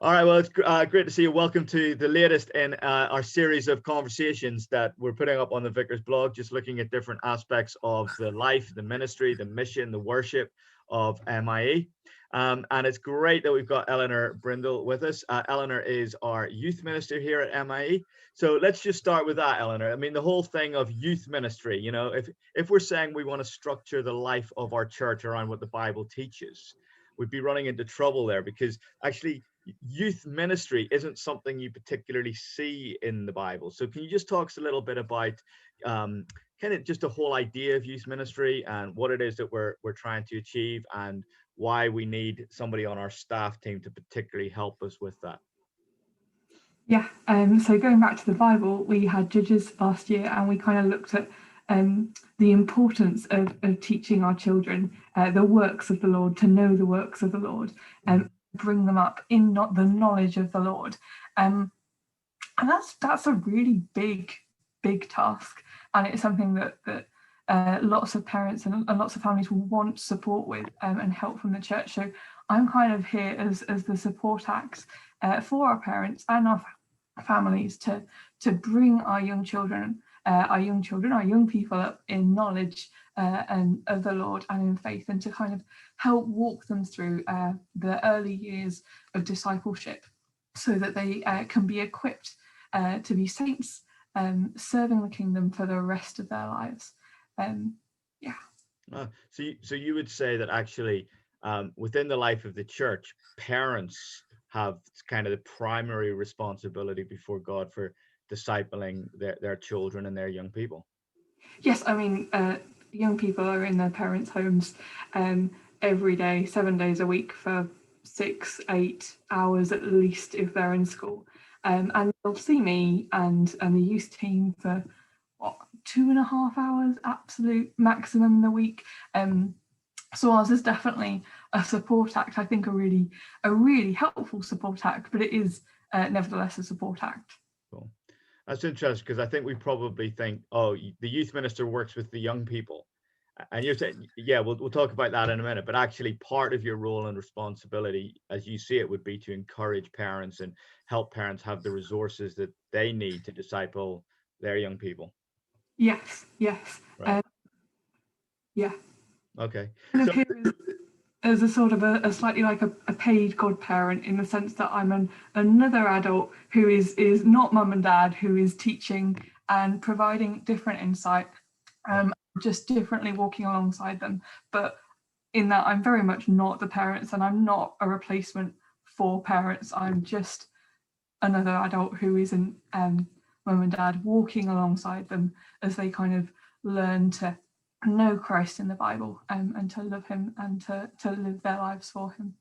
All right, well, it's great to see you. Welcome to the latest in our series of conversations that we're putting up on the Vicar's blog, just looking at different aspects of the life, the ministry, the mission, the worship of MIE. And it's great that we've got Eleanor Brindle with us. Eleanor is our youth minister here at MIE. So let's just start with that, Eleanor. I mean, the whole thing of youth ministry, you know, if we're saying we want to structure the life of our church around what the Bible teaches, we'd be running into trouble there, because actually youth ministry isn't something you particularly see in the Bible. So can you just talk us a little bit about kind of just the whole idea of youth ministry and what it is that we're trying to achieve, and why we need somebody on our staff team to particularly help us with that? Yeah, so going back to the Bible, we had Judges last year, and we kind of looked at the importance of teaching our children the works of the Lord, to know the works of the Lord, and bring them up in not the knowledge of the Lord. And that's a really big task, and it's something that lots of parents and lots of families will want support with and help from the church. So I'm kind of here as the support act for our parents and our families to bring our young people up in knowledge and of the Lord and in faith, and to kind of help walk them through the early years of discipleship, so that they can be equipped to be saints, serving the kingdom for the rest of their lives. So you would say that actually within the life of the church, parents have kind of the primary responsibility before God for discipling their children and their young people? Yes, I mean, young people are in their parents' homes every day, 7 days a week, for 6-8 hours at least if they're in school. And they'll see me and the youth team for 2.5 hours, absolute maximum in the week. So ours is definitely a support act. I think a really helpful support act, but it is nevertheless a support act. Cool. That's interesting, because I think we probably think, oh, the youth minister works with the young people, and you're saying, yeah, we'll talk about that in a minute. But actually, part of your role and responsibility, as you see it, would be to encourage parents and help parents have the resources that they need to disciple their young people. Yes. Right. Yeah. Okay. So, as a sort of a slightly like a paid godparent, in the sense that I'm another adult who is not mum and dad, who is teaching and providing different insight, just differently walking alongside them. But in that, I'm very much not the parents, and I'm not a replacement for parents. I'm just another adult who isn't mum and dad, walking alongside them as they kind of learn to know Christ in the Bible, and to love him, and to live their lives for him.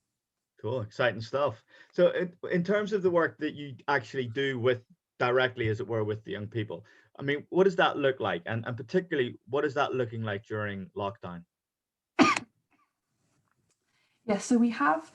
Cool, exciting stuff. So in terms of the work that you actually do with directly, as it were, with the young people, I mean, what does that look like? And particularly, what is that looking like during lockdown? Yes, so we have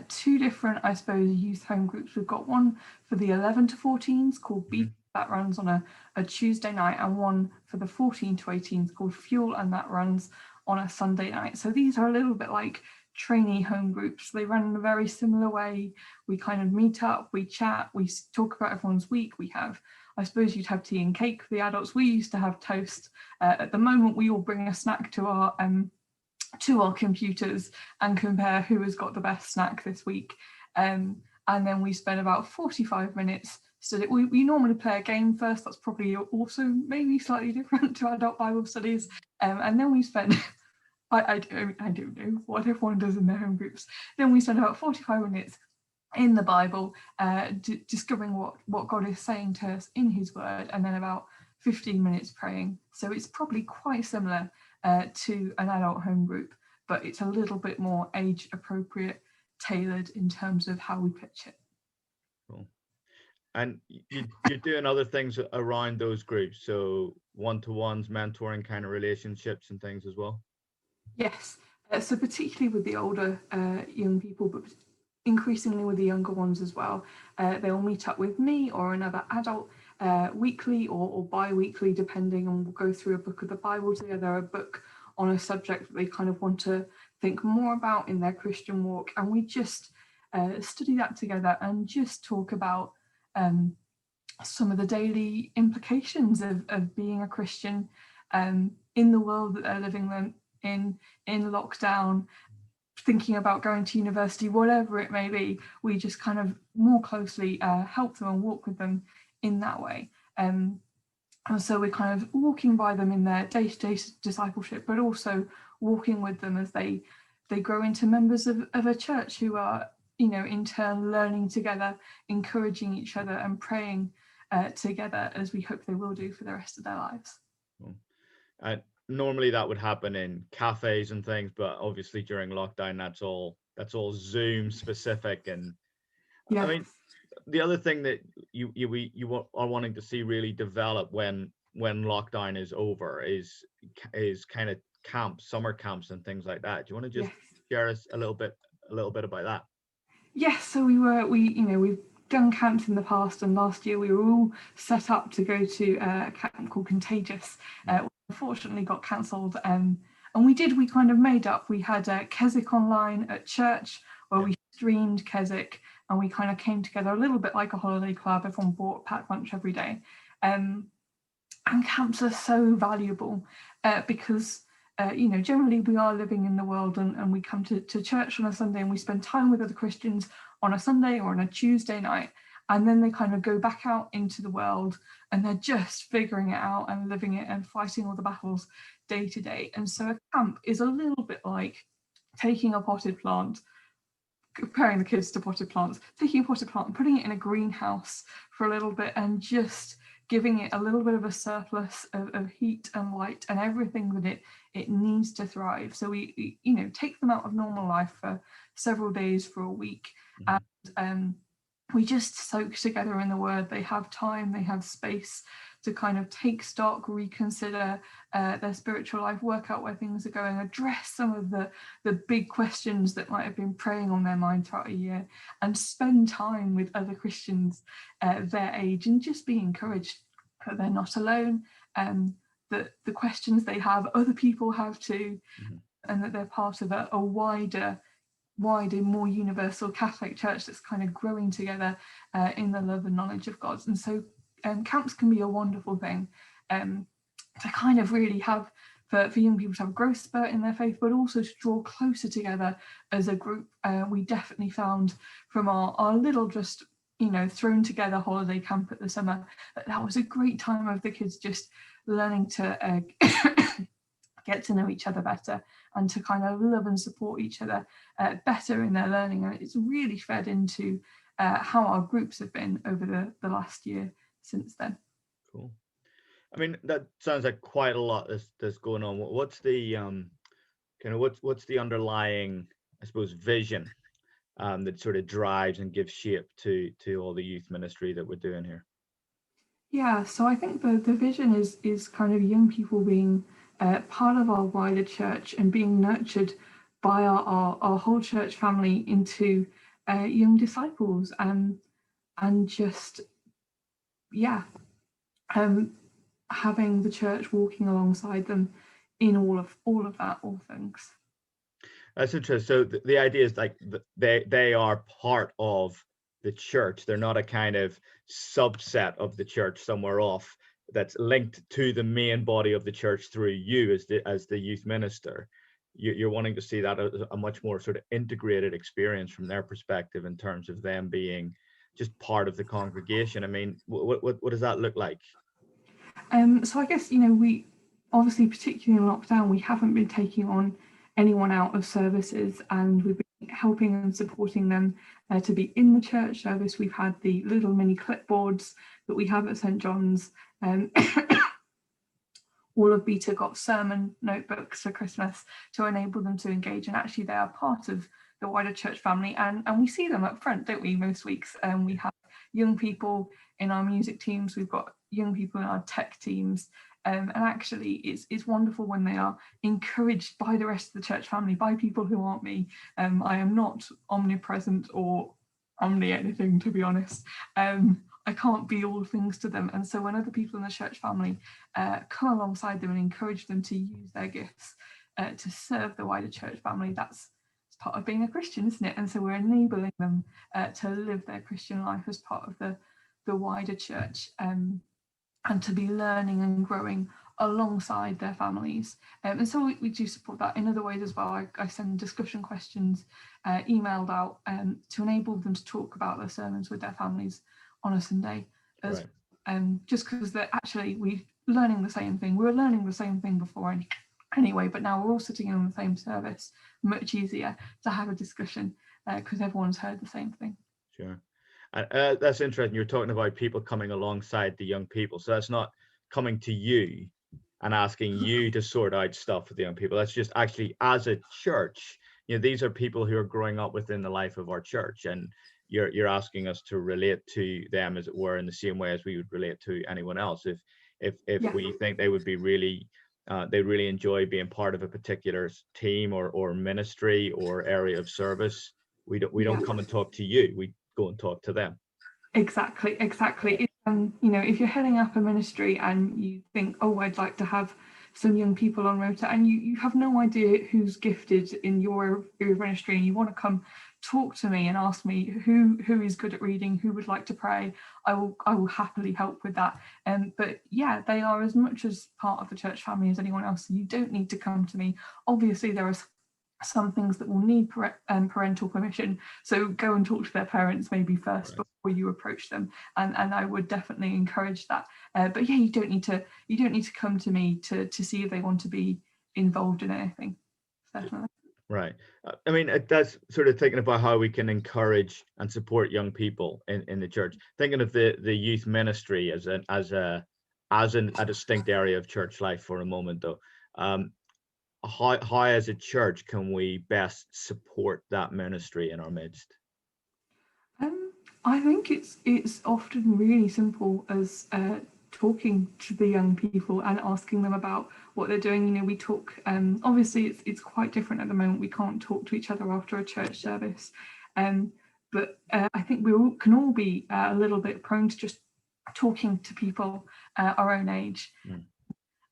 two different, I suppose, youth home groups. We've got one for the 11 to 14s called Beat, that runs on a Tuesday night, and one for the 14 to 18s called Fuel, and that runs on a Sunday night. So these are a little bit like trainee home groups. They run in a very similar way. We kind of meet up, we chat, we talk about everyone's week. We have, I suppose you'd have tea and cake for the adults. We used to have toast. At the moment, we all bring a snack to our computers and compare who has got the best snack this week. And then we spend about 45 minutes. So we normally play a game first. That's probably also maybe slightly different to adult Bible studies. And then we spend, I don't know what everyone does in their home groups. Then we spend about 45 minutes in the Bible, discovering what God is saying to us in his word, and then about 15 minutes praying. So it's probably quite similar to an adult home group, but it's a little bit more age appropriate, tailored in terms of how we pitch it. Cool. And you're doing other things around those groups, so one-to-ones, mentoring kind of relationships and things as well? Yes, so particularly with the older young people, but increasingly with the younger ones as well. They'll meet up with me or another adult weekly or bi-weekly, depending, and we'll go through a book of the Bible together, a book on a subject that they kind of want to think more about in their Christian walk. And we just study that together and just talk about some of the daily implications of being a Christian in the world that they're living in lockdown, thinking about going to university, whatever it may be. We just kind of more closely help them and walk with them in that way. And so we're kind of walking by them in their day-to-day discipleship, but also walking with them as they grow into members of a church who are, in turn learning together, encouraging each other and praying together, as we hope they will do for the rest of their lives. Normally that would happen in cafes and things, but obviously during lockdown that's all Zoom specific. And yeah. I mean, the other thing that you are wanting to see really develop when lockdown is over is kind of camps, summer camps and things like that. Do you want to just share us a little bit about that? Yes, so we've done camps in the past, and last year we were all set up to go to a camp called Contagious. Unfortunately got cancelled, and we kind of made up. We had Keswick online at church where we streamed Keswick, and we kind of came together a little bit like a holiday club. Everyone bought packed lunch every day, and camps are so valuable because generally we are living in the world, and we come to church on a Sunday and we spend time with other Christians on a Sunday or on a Tuesday night, and then they kind of go back out into the world and they're just figuring it out and living it and fighting all the battles day to day. And so a camp is a little bit like taking a potted plant, comparing the kids to potted plants, taking a potted plant and putting it in a greenhouse for a little bit and just giving it a little bit of a surplus of heat and light and everything that it needs to thrive. So we take them out of normal life for several days, for a week, and we just soak together in the Word. They have time, they have space to kind of take stock, reconsider their spiritual life, work out where things are going, address some of the big questions that might have been preying on their mind throughout a year, and spend time with other Christians their age and just be encouraged that they're not alone, that the questions they have, other people have too, and that they're part of a wider, more universal Catholic Church that's kind of growing together in the love and knowledge of God. And so camps can be a wonderful thing to kind of really have for young people to have a growth spurt in their faith, but also to draw closer together as a group. We definitely found from our little just thrown together holiday camp at the summer that was a great time of the kids just learning to get to know each other better and to kind of love and support each other better in their learning. And it's really fed into how our groups have been over the last year since then. Cool. I mean, that sounds like quite a lot that's going on. What's the what's the underlying, I suppose, vision that sort of drives and gives shape to all the youth ministry that we're doing here? Yeah, so I think the vision is kind of young people being part of our wider church and being nurtured by our whole church family into young disciples, and just having the church walking alongside them in all of that, all things. That's interesting. So the idea is like they are part of the church. They're not a kind of subset of the church somewhere off that's linked to the main body of the church through you as the youth minister. You're wanting to see that as a much more sort of integrated experience from their perspective in terms of them being just part of the congregation. I mean, what does that look like? So I guess we obviously, particularly in lockdown, we haven't been taking on anyone out of services, and we've been helping and supporting them to be in the church service. We've had the little mini clipboards that we have at St. John's. All of Beta got sermon notebooks for Christmas to enable them to engage, and actually they are part of the wider church family, and we see them up front, don't we, most weeks. We have young people in our music teams, we've got young people in our tech teams, and actually it's wonderful when they are encouraged by the rest of the church family, by people who aren't me. I am not omnipresent or omni anything, to be honest. I can't be all things to them, and so when other people in the church family come alongside them and encourage them to use their gifts to serve the wider church family, that's it's part of being a Christian, isn't it? And so we're enabling them to live their Christian life as part of the wider church, and to be learning and growing alongside their families. And so we do support that in other ways as well. I send discussion questions emailed out to enable them to talk about their sermons with their families on a Sunday, as just because they're actually learning the same thing. We were learning the same thing before anyway, but now we're all sitting in the same service. Much easier to have a discussion because everyone's heard the same thing. Sure. That's interesting. You're talking about people coming alongside the young people. So that's not coming to you and asking you to sort out stuff for the young people. That's just actually, as a church, these are people who are growing up within the life of our church, and you're asking us to relate to them, as it were, in the same way as we would relate to anyone else. If we think they would be they really enjoy being part of a particular team or ministry or area of service, we don't come and talk to you. We go and talk to them. Exactly. If you're heading up a ministry and you think, oh, I'd like to have some young people on rota, and you have no idea who's gifted in your ministry, and you want to come talk to me and ask me who is good at reading, who would like to pray, I will happily help with that. But yeah, they are as much as part of the church family as anyone else. So you don't need to come to me. Obviously, there are some things that will need parental permission, so go and talk to their parents maybe first before you approach them, and I would definitely encourage that. But yeah, you don't need to come to me to see if they want to be involved in anything. Definitely. Right. I mean, that's sort of thinking about how we can encourage and support young people in the church. Thinking of the youth ministry as a distinct area of church life for a moment, though. How as a church can we best support that ministry in our midst? I think it's often really simple as talking to the young people and asking them about what they're doing. We talk, obviously it's quite different at the moment. We can't talk to each other after a church service, but I think we can all be a little bit prone to just talking to people our own age.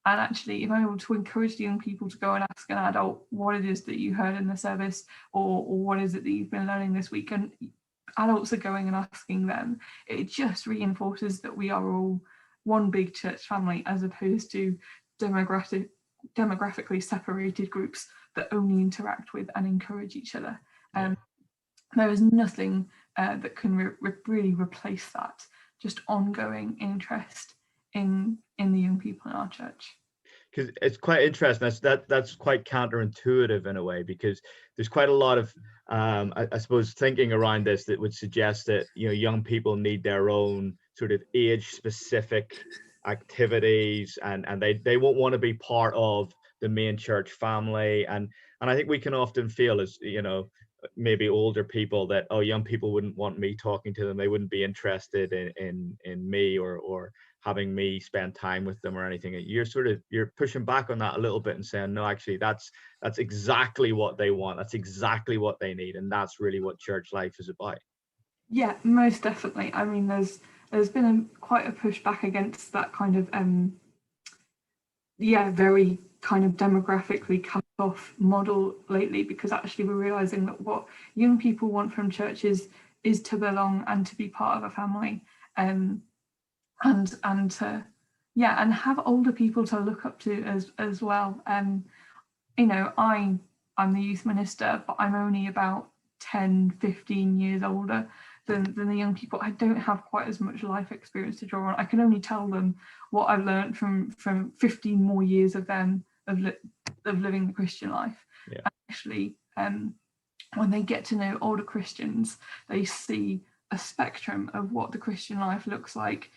And actually, if I'm able to encourage the young people to go and ask an adult what it is that you heard in the service, or what is it that you've been learning this week, and adults are going and asking them, it just reinforces that we are all one big church family, as opposed to demographically separated groups that only interact with and encourage each other. There is nothing that can really replace that, just ongoing interest in the young people in our church. Because it's quite interesting. That's quite counterintuitive in a way, because there's quite a lot of I suppose thinking around this that would suggest that young people need their own sort of age specific activities, and they won't want to be part of the main church family, and I think we can often feel, as maybe older people, that young people wouldn't want me talking to them, they wouldn't be interested in me or having me spend time with them or anything. You're pushing back on that a little bit and saying, no, actually that's exactly what they want, that's exactly what they need, and that's really what church life is about. Yeah, most definitely. I mean, there's been quite a pushback against that kind of very kind of demographically cut off model lately, because actually we're realizing that what young people want from churches is to belong and to be part of a family, and to and have older people to look up to as well. I'm the youth minister, but I'm only about 10-15 years older than the young people. I don't have quite as much life experience to draw on. I can only tell them what I've learned from 15 more years of them of living the Christian life. Yeah. Actually, when they get to know older Christians, they see a spectrum of what the Christian life looks like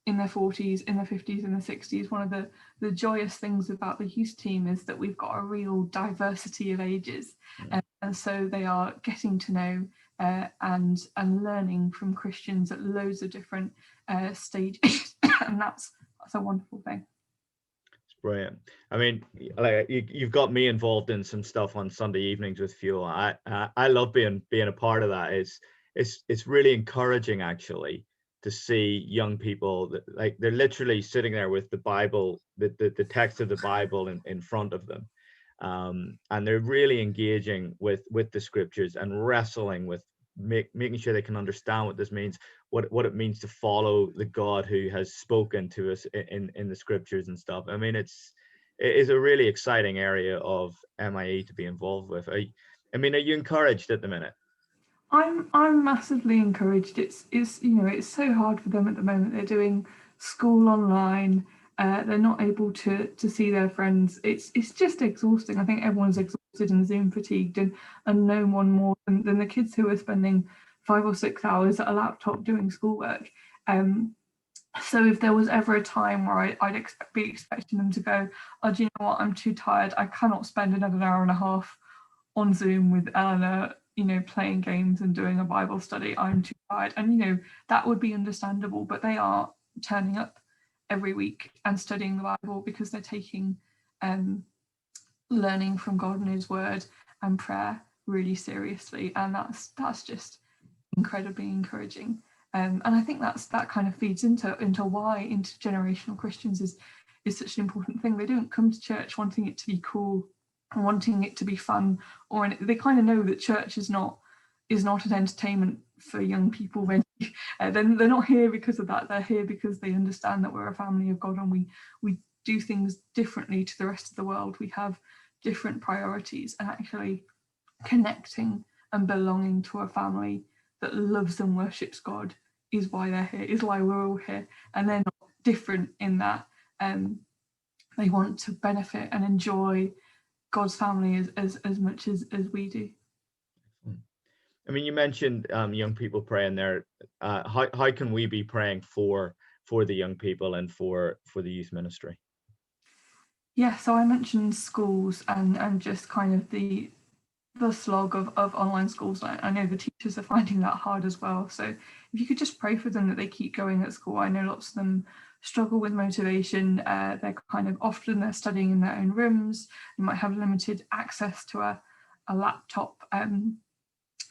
in their 40s, in their 50s, in their 60s. One of the joyous things about the youth team is that we've got a real diversity of ages, and so they are getting to know and learning from Christians at loads of different stages, and that's a wonderful thing. It's brilliant. I mean, like you've got me involved in some stuff on Sunday evenings with Fuel. I love being a part of that. It's really encouraging, actually, to see young people that, like, they're literally sitting there with the Bible, the text of the Bible in front of them, and they're really engaging with the scriptures and wrestling with making sure they can understand what this means, what it means to follow the God who has spoken to us in the scriptures and stuff. I mean, it is a really exciting area of MIE to be involved with. I mean, are you encouraged at the minute? I'm massively encouraged. It's it's so hard for them at the moment. They're doing school online. They're not able to see their friends. It's just exhausting. I think everyone's exhausted and Zoom fatigued, and no one more than the kids who are spending 5 or 6 hours at a laptop doing schoolwork. So if there was ever a time where I'd be expecting them to go, oh, do you know what? I'm too tired. I cannot spend another hour and a half on Zoom with Eleanor, playing games and doing a Bible study. I'm too tired. And, that would be understandable, but they are turning up every week and studying the Bible because they're taking learning from God and His Word and prayer really seriously. And that's just incredibly encouraging. And I think that kind of feeds into why intergenerational Christians is such an important thing. They don't come to church wanting it to be cool, wanting it to be fun, or they kind of know that church is not an entertainment for young people. Then they're not here because of that. They're here because they understand that we're a family of God and we do things differently to the rest of the world. We have different priorities, and actually connecting and belonging to a family that loves and worships God is why they're here, is why we're all here. And they're not different in that they want to benefit and enjoy God's family as much as we do. I mean, you mentioned young people praying there. How can we be praying for the young people and for the youth ministry? Yeah, so I mentioned schools and just kind of the slog of online schools. I know the teachers are finding that hard as well. So if you could just pray for them that they keep going at school. I know lots of them struggle with motivation. They're kind of often they're studying in their own rooms. They might have limited access to a laptop.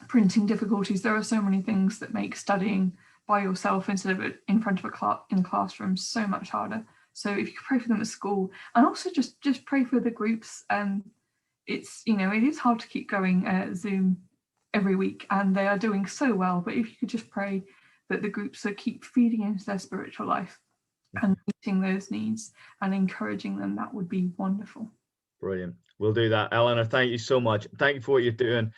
Printing difficulties. There are so many things that make studying by yourself instead of in front of in a classroom so much harder. So if you could pray for them at school, and also just pray for the groups. It's it is hard to keep going Zoom every week, and they are doing so well. But if you could just pray that the groups are keep feeding into their spiritual life and meeting those needs and encouraging them, that would be wonderful. Brilliant. We'll do that. Eleanor, thank you so much. Thank you for what you're doing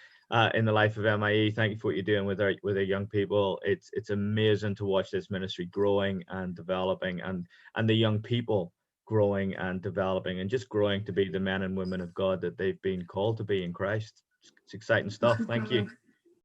in the life of MIE. Thank you for what you're doing with our young people. It's amazing to watch this ministry growing and developing, and the young people growing and developing and just growing to be the men and women of God that they've been called to be in Christ. It's exciting stuff. Thank you.